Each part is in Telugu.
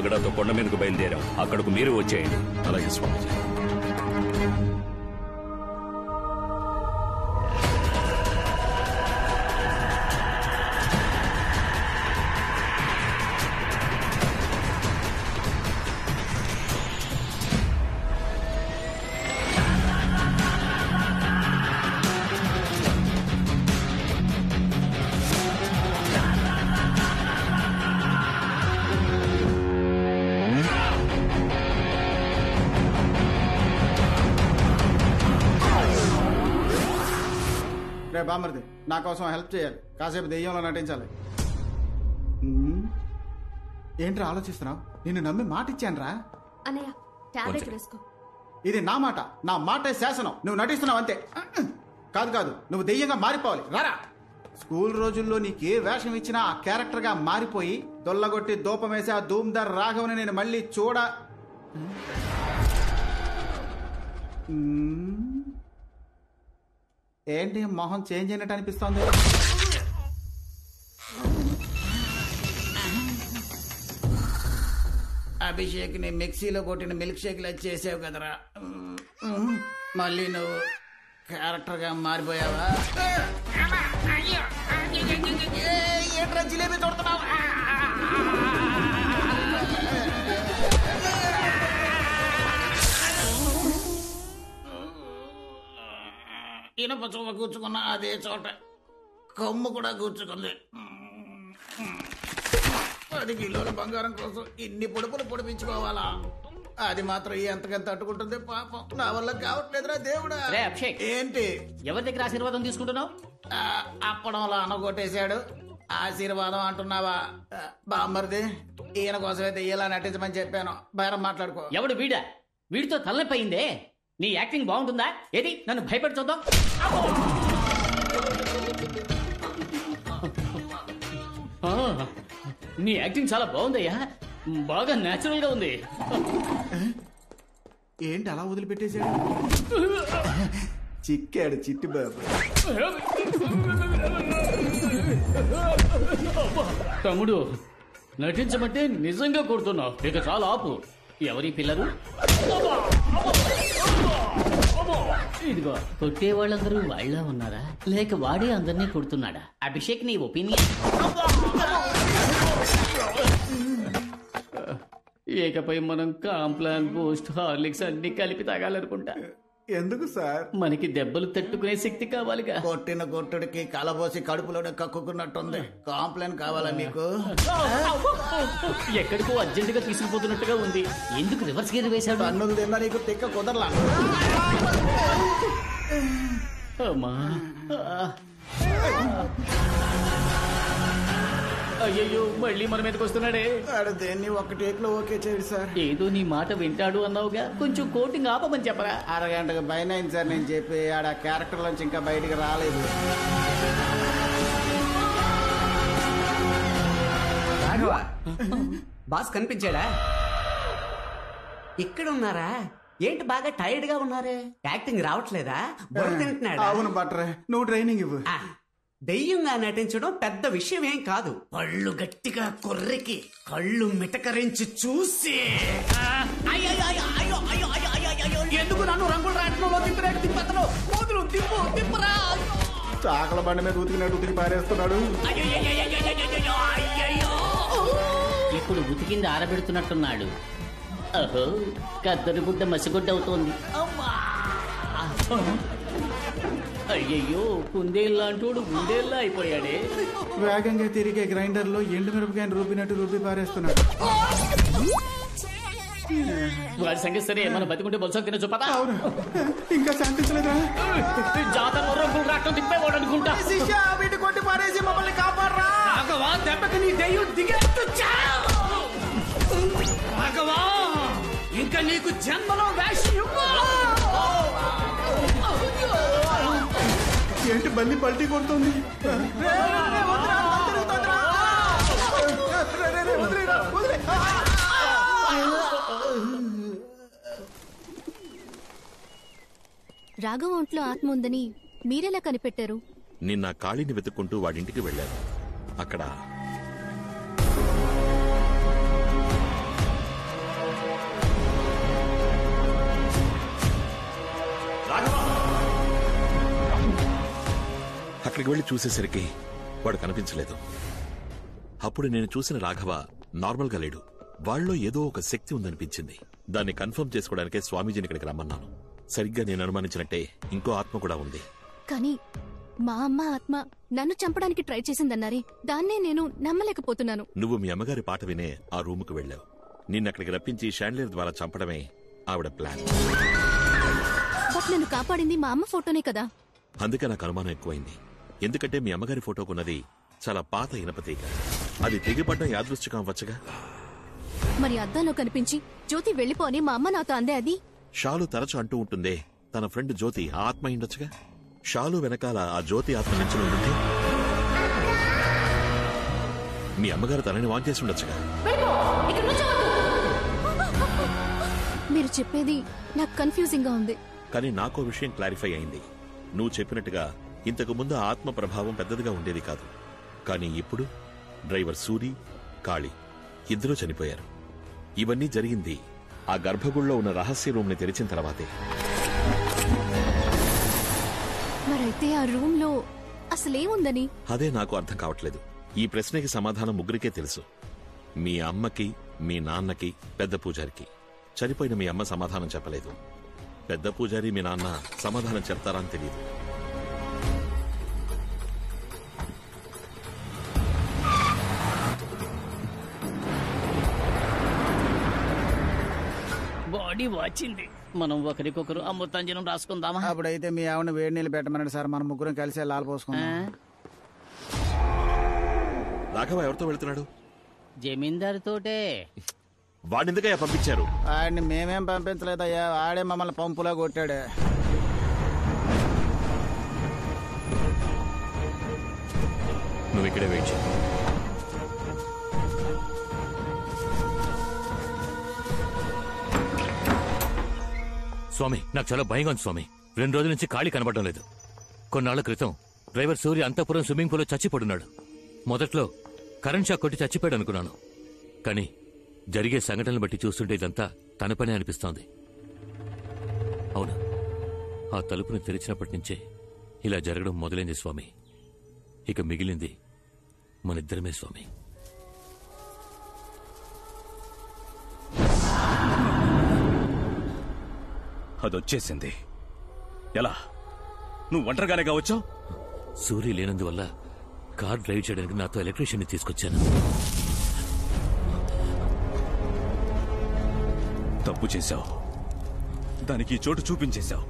పాగడాతో కొండ మీదకు బయలుదేరాం. అక్కడకు మీరు వచ్చేయండి. అలాగే స్వామిజీ. బామ్మర్ది నా కోసం హెల్ప్ చేయాలి. కాసేపు దెయ్యంలో నటించాలి. ఏంట్రా ఆలోచిస్తున్నావు? నిన్ను నమ్మి మాట ఇచ్చాను రా. ఇది నా మాట, నా మాటే శాసనం. నువ్వు నటిస్తున్నావు అంతే. కాదు నువ్వు దెయ్యంగా మారిపోవాలి. రారా. స్కూల్ రోజుల్లో నీకే వేషం ఇచ్చినా ఆ క్యారెక్టర్ గా మారిపోయి దొల్లగొట్టి దూపమేసి ఆ ధూమ్దార్ రాఘవని నేను మళ్ళీ ఏంటి మొహం చేంజ్ అయినట్టు అనిపిస్తోంది? అభిషేక్ ని మిక్సీలో కొట్టిన మిల్క్ షేక్ లా చేసావు కదరా. మళ్ళీ నువ్వు క్యారెక్టర్ గా మారిపోయావా? ఏంట్రా జిలేబీ తోడుతున్నావు? ఇనప చోమ కూర్చుకున్న అదే చోట కొమ్ము కూడా కూర్చుకుంది. 10 కిలోల బంగారం కోసం ఇన్ని పొడుపులు పొడిపించుకోవాలా? అది మాత్రం ఎంతకంత తట్టుకుంటుంది పాపం. నా వల్ల కావట్లేదురా దేవుడా. ఏంటి ఎవరి దగ్గర ఆశీర్వాదం తీసుకుంటున్నావు? అప్పడంలో అనగొట్టేశాడు. ఆశీర్వాదం అంటున్నావా? బామ్మర్ది ఈయన కోసమైతే ఇలా నటించమని చెప్పాను. బేరం మాట్లాడుకో. ఎవడు వీడా? వీడితో తలనొప్పి అయిందే. నీ యాక్టింగ్ బాగుంటుందా? ఏది నన్ను భయపడి చూద్దాం. నీ యాక్టింగ్ చాలా బాగుందయ్యా. బాగా నేచురల్ గా ఉంది. ఏంటి అలా వదిలిపెట్టేశాడు? చిక్కాడు చిట్టి బాబు. తమ్ముడు నటించమంటే నిజంగా కొడుతున్నావు. ఇక చాలా ఆపు. ఎవరి పిల్లలు? ఇదిగో కొట్టే వాళ్ళందరూ వాళ్ళ ఉన్నారా లేక వాడే అందరినీ కొడుతున్నాడా? అభిషేక్ నీ ఒపీనియన్? ఏకపై మనం కాంప్లాన్ బూస్ట్ హార్లిక్స్ అన్ని కలిపి తాగాలనుకుంటా. ఎందుకు సార్? మనకి దెబ్బలు తట్టుకునే శక్తి కావాలిగా. కొట్టిన కొట్టుడికి కలబోసి కడుపులోనే కక్కుకున్నట్టుంది. కాంప్లైంట్ కావాలా మీకు? ఎక్కడికో అర్జెంటుగా తీసుకుపోతున్నట్టుగా ఉంది. ఎందుకు రివర్స్ గేర్ వేశాడు? అన్నులు తిన్నా నీకు తిక్క కుదరలా. అమ్మా అయ్యయ్యో మళ్ళీ మన మీదకి వస్తున్నాడే. దేన్ని ఒక టేక్ లో ఓకే చేయండి సార్. ఏదో నీ మాట వింటాడు అన్నావుగా, కొంచెం కోటింగ్ ఆపమని చెప్పరా. అరగంటకు పైన అయింది సార్ నేను చెప్పి. ఆడ క్యారెక్టర్ నుంచి ఇంకా బయటికి రాలేదు. బాస్ కనిపించాడా? ఇక్కడ ఉన్నారా? ఏంటి బాగా టైర్డ్ గా ఉన్నారే? యాక్టింగ్ రావట్లేదా? బుర్ర తింటున్నాడా? అవును బట్రే, నువ్వు ట్రైనింగ్ ఇవ్వు. దెయ్యంగా నటించడం పెద్ద విషయం ఏం కాదు. పళ్ళు గట్టిగా కొర్రికి కళ్ళు మిటకరించి చూసి ఎందుకు నన్ను రంగులు రాట్నంలో తిప్పినట్టు తిప్పతను మొదలు తిప్పురా. చాకల బండి మీద ఉతికినట్టు ఉతికి పారేస్తున్నాడు. ఇప్పుడు ఉతికింది ఆరబెడుతున్నట్టున్నాడు. అహో కద్దరు గుడ్డ మసిగుడ్డ అవుతోంది. అయ్యయ్యో కుందేళ్ళంటోడు గుండేళ్ళ అయిపోయాడే. వేగంగా తిరిగే గ్రైండర్ లో ఎండు మిరపకాయని రూపినట్టు రూపి పారేస్తున్నాడు. వాడి సంగతి సరే, మనం బతికుంటే బొలస తిన చూపదా? ఇంకా శాంతించలేదా? జాతరలో రంగులు రాట్నం తిప్పేవాడు అనుకుంటా. వీటి కొట్టి పారేసి మమ్మల్ని కాపాడరా. దెబ్బకి నీ దెయ్యం దిగేట్టు రాఘవా, ఇంకా నీకు జన్మలో వేషం ఏంటి బల్లి పల్టీ కొడుతుంది? రాఘవ ఒంట్లో ఆత్మ ఉందని మీరెలా కనిపెట్టారు? నిన్న కాళీని వెతుక్కుంటూ వాడింటికి వెళ్ళాను. అక్కడ అక్కడికి వెళ్లి చూసేసరికి వాడు కనిపించలేదు. అప్పుడు నేను చూసిన రాఘవ నార్మల్గా లేడు. వాళ్ళలో ఏదో ఒక శక్తి ఉందనిపించింది. దాన్ని కన్ఫర్మ్ చేసుకోవడానికే స్వామీజీని ఇక్కడికి రమ్మన్నాను. సరిగ్గా నేను అనుమానించినట్టే ఇంకో ఆత్మ కూడా ఉంది. కానీ మా అమ్మ ఆత్మ నన్ను చంపడానికి ట్రై చేసిందన్నారే, దాన్నే నేను నమ్మలేకపోతున్నాను. నువ్వు మీ అమ్మగారి పాట వినే ఆ రూముకు వెళ్ళావు. నిన్నక్కడికి రప్పించి షాండ్లియర్ ద్వారా చంపడమే ఆవిడ ప్లాన్. బట్ నన్ను కాపాడింది మా అమ్మ ఫోటోనే కదా. అందుకే నాకు అనుమానం ఎక్కువైంది. ఎందుకంటే మీ అమ్మగారి ఫోటోకున్నది చాలా పాత ఇనపతీగ. అది తెగిపడ్డం యాదృష్టికం అవ్వచ్చుగా. మరి అద్దంలో కనిపించి జ్యోతి వెళ్ళిపోని మా అమ్మ నాతో అందే. అది షాలు తరచు అంటూ ఉంటుందే, తన ఫ్రెండ్ జ్యోతి ఆ ఆత్మ అయిండొచ్చుగా. షాలు వెనకాల ఆ జ్యోతి ఆత్మ నుంచి ఉంటుంది. మీ అమ్మగారు తనని వాన్ చేసి ఉండొచ్చుగా. మీరు చెప్పేది నాకు కన్ఫ్యూజింగ్ గా ఉంది. కానీ నాకో విషయం క్లారిఫై అయింది. నువ్వు చెప్పినట్టుగా ఇంతకు ముందు ఆత్మ ప్రభావం పెద్దదిగా ఉండేది కాదు. కానీ ఇప్పుడు డ్రైవర్ సూరి, కాళీ ఇద్దరూ చనిపోయారు. ఇవన్నీ జరిగింది ఆ గర్భగుడిలో ఉన్న రహస్య రూమ్ ని తెరిచిన తర్వాతే. మరైతే ఆ రూమ్ లో అసలేముందని? అదే నాకు అర్థం కావట్లేదు. ఈ ప్రశ్నకి సమాధానం ముగ్గురికే తెలుసు. మీ అమ్మకి, మీ నాన్నకి, పెద్ద పూజారికి. చనిపోయిన మీ అమ్మ సమాధానం చెప్పలేదు. పెద్ద పూజారి మీ నాన్న సమాధానం చెప్తారా అని తెలియదు. బాడీ వచ్చింది. మనం ఒకరికొకరు అమృతాంజనం రాసుకుందామా? అప్పుడైతే మీ ఆవిడ వేడి నీళ్ళు పెట్టమన్నాడు సార్. మనం ముగ్గురం కలిసి లాల్ పోసుకున్నాం. రాఘవ ఎవరితో వెళ్తున్నాడు? జమీందారుతోటే. వాడిెందుకయ్యా పంపించారు? ఆడిని మేమేం పంపించలేదయ్యా, ఆడే మమ్మల్ని పంపులా కొట్టాడు. నువ్వు ఇక్కడే వెయిట్ చేయి. స్వామి, నాకు చాలా భయంగా ఉంది స్వామి. 2 రోజుల నుంచి ఖాళీ కనబడడం లేదు. కొన్నాళ్ల క్రితం డ్రైవర్ సూర్య అంతఃపురం స్విమ్మింగ్ పూల్లో చచ్చిపడున్నాడు. మొదట్లో కరెంట్ షాక్ కొట్టి చచ్చిపోయాడు అనుకున్నాను. కానీ జరిగే సంఘటనలు బట్టి చూస్తుంటే ఇదంతా తన పనే అనిపిస్తోంది. అవును, ఆ తలుపును తెరిచినప్పటి నుంచే ఇలా జరగడం మొదలైంది స్వామి. ఇక మిగిలింది మనిద్దరమే స్వామి. అదొచ్చేసింది. ఎలా? నువ్వు ఒంటరిగానే కావచ్చావు? సూర్య లేనందువల్ల కార్ డ్రైవ్ చేయడానికి నాతో ఎలక్ట్రీషియన్ ని తీసుకొచ్చాను. తప్పు చేశావు. దానికి చోటు చూపించేశావు.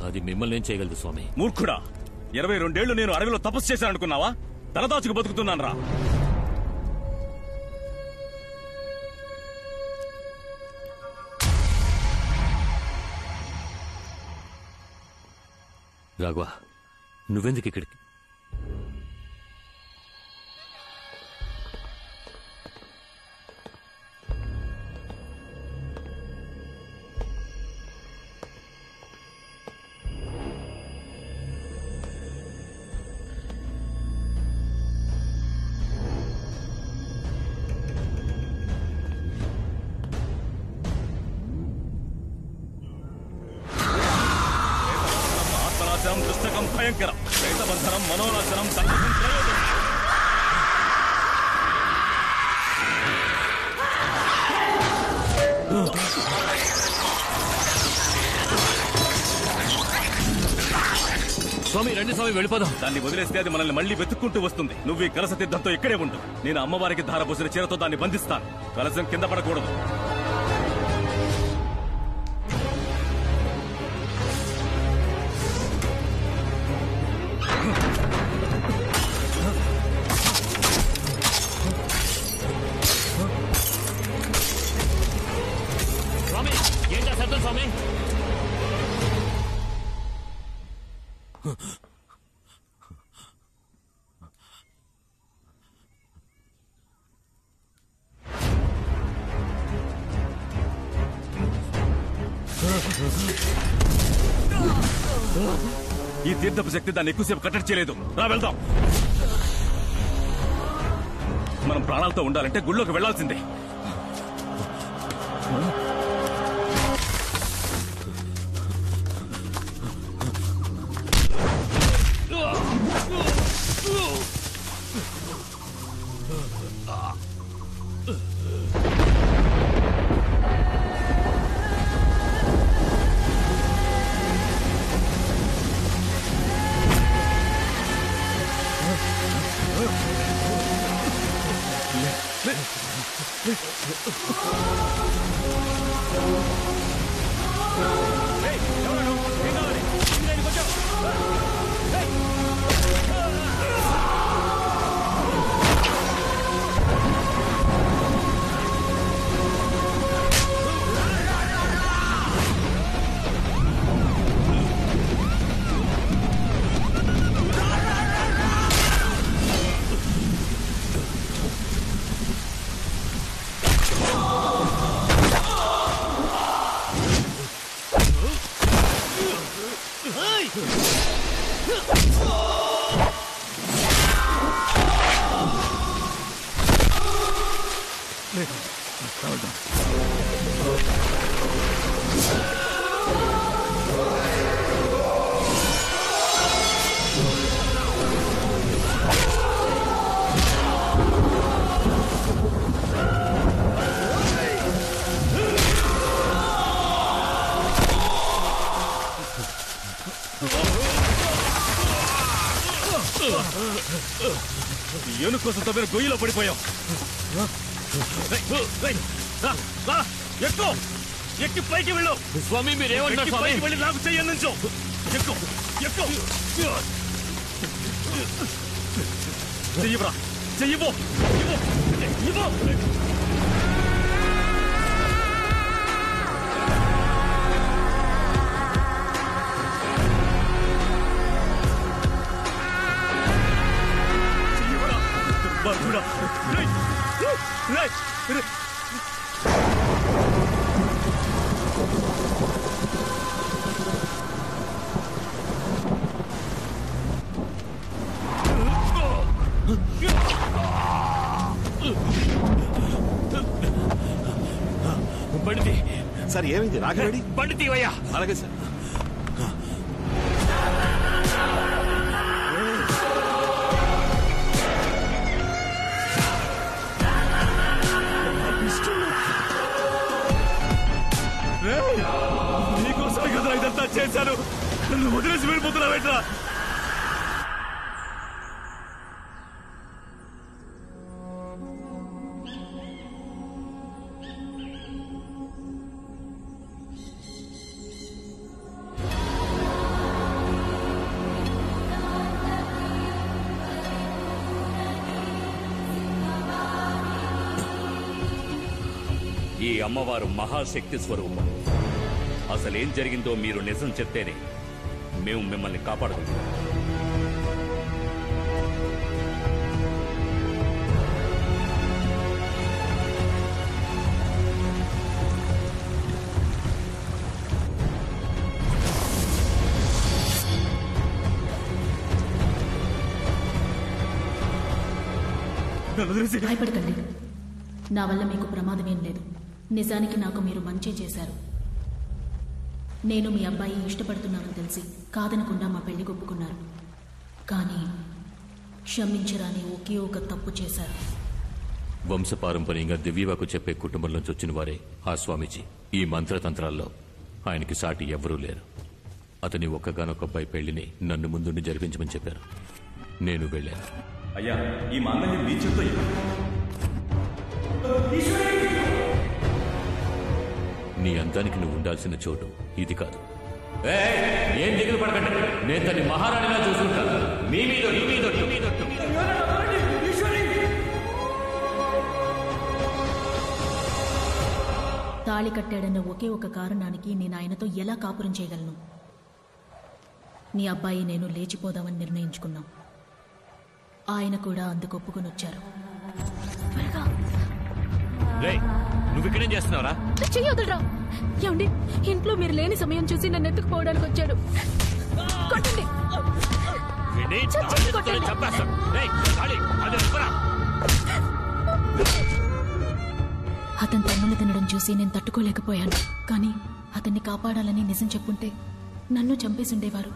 అది మిమ్మల్ని ఏం చేయగలదు స్వామి? మూర్ఖుడా! 22 ఏళ్లు నేను అడవిలో తపస్సు చేశాననుకున్నావా? తలదాచుకు బతుకుతున్నాను రా. రాఘవ, నువ్వెందుకు ఇక్కడికి? పుస్తకం భయంకరం, ప్రేతబంధనం, మనోనాశనం, సంకటం, ప్రయోజనం. స్వామి రండి స్వామి, వెళ్ళిపోదాం. దాన్ని వదిలేస్తే అది మనల్ని మళ్ళీ వెతుక్కుంటూ వస్తుంది. నువ్వు ఈ కలస తీర్థంతో ఇక్కడే ఉండు. నేను అమ్మవారికి ధారపోసిన చీరతో దాన్ని బంధిస్తాను. కలసం కింద పడకూడదు. స్వామి ఏం చేస్తారు స్వామి? ఈ తీర్థపు శక్తి దాన్ని ఎక్కువసేపు కట్టడి చేయలేదు. రా వెళ్దాం. మనం ప్రాణాలతో ఉండాలంటే గుళ్ళోకి వెళ్లాల్సిందే. ఏనుగు కోసం తవ్విన గొయ్యిలో పడిపోయాం. ఎక్కువ ఎక్కి పైకి వెళ్ళు. స్వామి మీరేమంటారు స్వామి? పైకి వెళ్ళి నాకు చెయ్యి నుంచో. ఎక్కువ ఎక్కువ చెయ్యిరా, చెయ్యిపో ఇవ్వు. Barbuda! Right! Right! బండి సార్ ఏమైంది? రాఘవేడి బండి తీవయ్యా. అలాగే సార్. నీకోసమే కదా ఇదంతా చేశాను. నన్ను వదిలేసి వెళ్ళిపోతున్నావేట్రా? ఈ అమ్మవారు మహాశక్తి స్వరూపం. అసలేం జరిగిందో మీరు నిజం చెప్తేనే మేము మిమ్మల్ని కాపాడగలుగుతాం. భయపడకండి. నా వల్ల మీకు ప్రమాదమేం లేదు. నిజానికి నాకు మీరు మంచి చేశారు. నేను మీ అబ్బాయి ఇష్టపడుతున్నానని తెలిసి కాదనకుండా మా పెళ్లి ఒప్పుకున్నారు. కానీ క్షమించరాని ఒకే ఒక తప్పు చేశారు. వంశపారంపర్యంగా దివ్యవాకు చెప్పే కుటుంబంలోంచి వచ్చిన వారే ఆ స్వామీజీ. ఈ మంత్రతంత్రాల్లో ఆయనకి సాటి ఎవరూ లేరు. అతని ఒక్కగానొక్క అబ్బాయి పెళ్లిని నన్ను ముందుండి జరిపించమని చెప్పారు. నేను వెళ్ళాను. అయ్యా, ఈ మాంగళ్యం మీ చేత్తో నీ అందానికి నువ్వు ఉండాల్సిన చోటు ఇది కాదు. ఏం దిగులు పడకండి, నేను తన్ని మహారాణిలా చూసుకుంటాను. మీ మీద తాళి కట్టాడన్న ఒకే ఒక కారణానికి నేను ఆయనతో ఎలా కాపురం చేయగలను? నీ అబ్బాయి నేను లేచిపోదామని నిర్ణయించుకున్నాం. ఆయన కూడా అందుకు ఒప్పుకొని వచ్చారు. నువ్వు ఇక్కడేం చేస్తున్నావురా? చెయ్యొద్దురా. ఏమండి, ఇంట్లో మీరు లేని సమయం చూసి నన్ను ఎత్తుకుపోవడానికి వచ్చాడు. కొట్టండి. అతను తన్నులు తినడం చూసి నేను తట్టుకోలేకపోయాను. కానీ అతన్ని కాపాడాలని నిజం చెప్పుంటే నన్ను చంపేసి ఉండేవారు.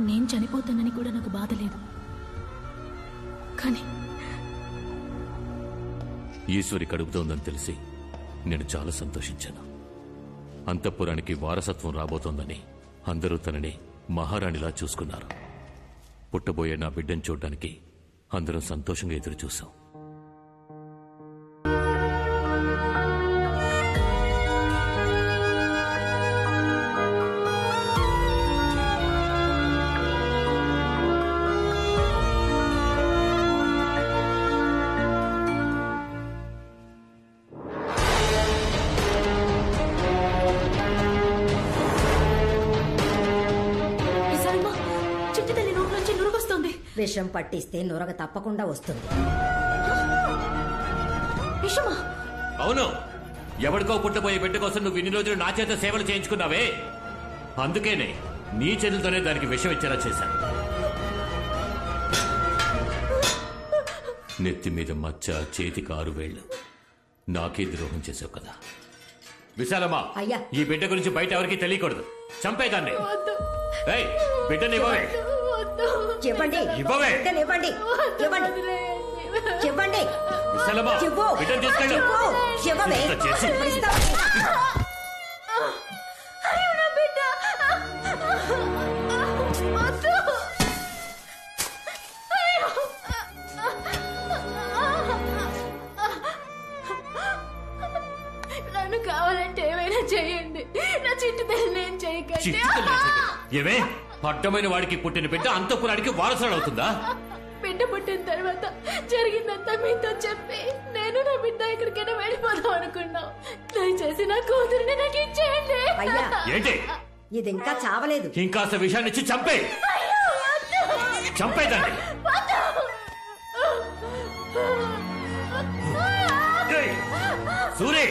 నేను చనిపోతానని కూడా నాకు బాధ లేదు. కానీ ఈశ్వరి కడుపుతోందని తెలిసి నేను చాలా సంతోషించాను. అంతఃపురానికి వారసత్వం రాబోతోందని అందరూ తనని మహారాణిలా చూసుకున్నారు. పుట్టబోయే నా బిడ్డను చూడ్డానికి అందరం సంతోషంగా ఎదురు చూసాం. విషం పట్టిస్తే నురగ తప్పకుండా వస్తుంది. అవును, ఎవరికో పుట్టబోయే బిడ్డ కోసం నువ్వు ఇన్ని రోజులు నా చేత సేవలు చేయించుకున్నావే, అందుకేనే నీ చేతులతోనే దానికి విషం ఇచ్చేలా చేశాను. నెత్తి మీద మచ్చ, చేతికి 6 వేళ్లు, నాకే ద్రోహం చేసావు కదా. విశాలమ్మా, ఈ బిడ్డ గురించి బయట ఎవరికి తెలియకూడదు. చంపేదాన్ని. బిడ్డని ఇవ్వవే. చెప్పండి, ఇవ్వండి, ఇవ్వండి, చెప్పండి. విశాలమ్మా, బిడ్డను తీసుకెళ్ళు. నన్ను కావాలంటే ఏమైనా చేయండి, నా చిట్టు తల్లి నేను చేయకండి. ఏమే, అడ్డమైన వాడికి పుట్టిన బిడ్డ అంతఃపురానికి వారసుడు అవుతుందా? బిడ్డ పుట్టిన తర్వాత జరిగిందంతా మీతో చెప్పి నేను నా బిడ్డ ఎక్కడికైనా వెళ్ళిపోదాం అనుకున్నాం. దయచేసి నా కూతురిని నాకు ఇచ్చేయండి. ఏంటి ఇది ఇంకా చావలేదు. ఇంకాస్త విషయాన్ని ఇచ్చి చంపే. చంపేదండి. సూరి,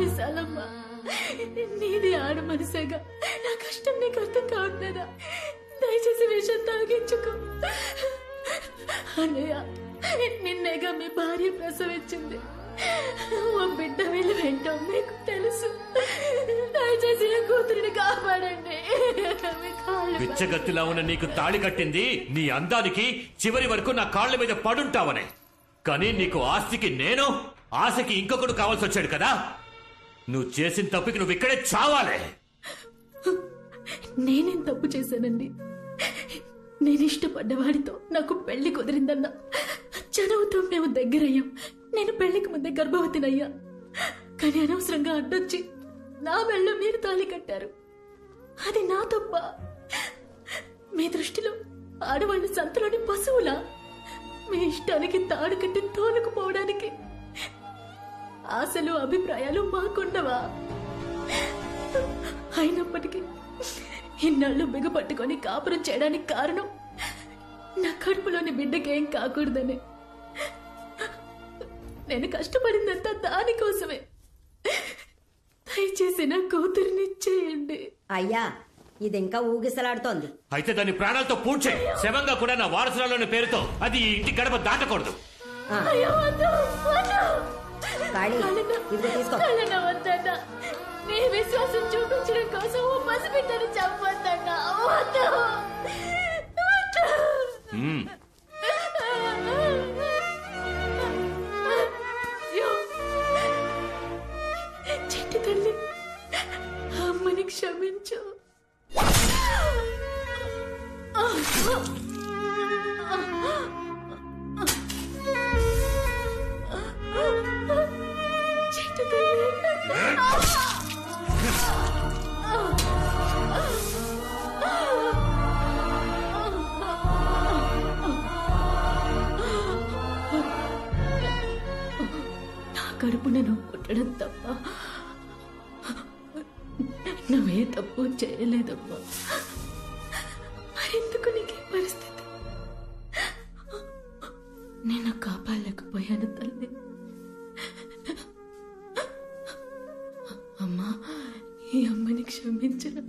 విశాలమ్మా, నీది ఆడ మనసేగా, నా కష్టం నీకు అర్థం కావట్లేదా? దయచేసి విషయం తాగించుకో. అన్నయ్య, నిన్నేగా మీ భార్య ప్రసవించింది. ఓ బిడ్డ వెళ్ళి వెంటో మీకు తెలుసు. దయచేసి నా కూతురిని కాపాడండి. పిచ్చగత్తిలా ఉన్న నీకు తాళి కట్టింది నీ అందానికి, చివరి వరకు నా కాళ్ల మీద పడుంటావనే. కానీ నీకు ఆస్తికి నేను, ఆశకి ఇంకొకడు కావాల్సి వచ్చాడు కదా. నువ్వు చేసిన తప్పుకి నువ్వు ఇక్కడే చావాలే. నేనేం తప్పు చేశానండి? నేను ఇష్టపడ్డవాడితో నాకు పెళ్లి కుదిరిందన్నా, చదువుతో మేము దగ్గరయ్యాం. నేను పెళ్లికి ముందే గర్భవతినయ్యా. కానీ అనవసరంగా అడ్డొచ్చి నా మెళ్ళో మీరు తాళి కట్టారు. అది నా తప్ప? మీ దృష్టిలో ఆడవాళ్ళు సంతలోని పశువులా? మీ ఇష్టానికి తాడు కట్టి తోలుకుపోవడానికి ఆశలు, అభిప్రాయాలు మాకుండవా? అయినప్పటికీ ఇన్నాళ్ళు బిగపట్టుకొని కాపురం చేయడానికి కారణం నా కడుపులోని బిడ్డకేం కాకూడదని. నేను కష్టపడిందంతా దానికోసమే. దయచేసి నా కూతురిని చేయండి. అయ్యా, ఇది ఇంకా ఊగిసలాడుతోంది. అయితే దాని ప్రాణాలతో పూడ్చే. శవంగా కూడా నా వారసురాలోని పేరుతో అది ఈ ఇంటి గడప దాటకూడదు. నీ విశ్వాసం చూపించడం కోసం ఓ పసిబిడ్డని చంపొద్దన్నా. చెట్టు తల్లి, అమ్మని క్షమించు. చెట్టు తల్లి, నా కడుపున నువ్వు పుట్టడం తప్ప నువ్వే తప్పు చేయలేదమ్మా. మరెందుకు నీకే పరిస్థితి? నేను కాపాడలేకపోయాను తల్లి. అమ్మా, ఈ అమ్మని క్షమించను.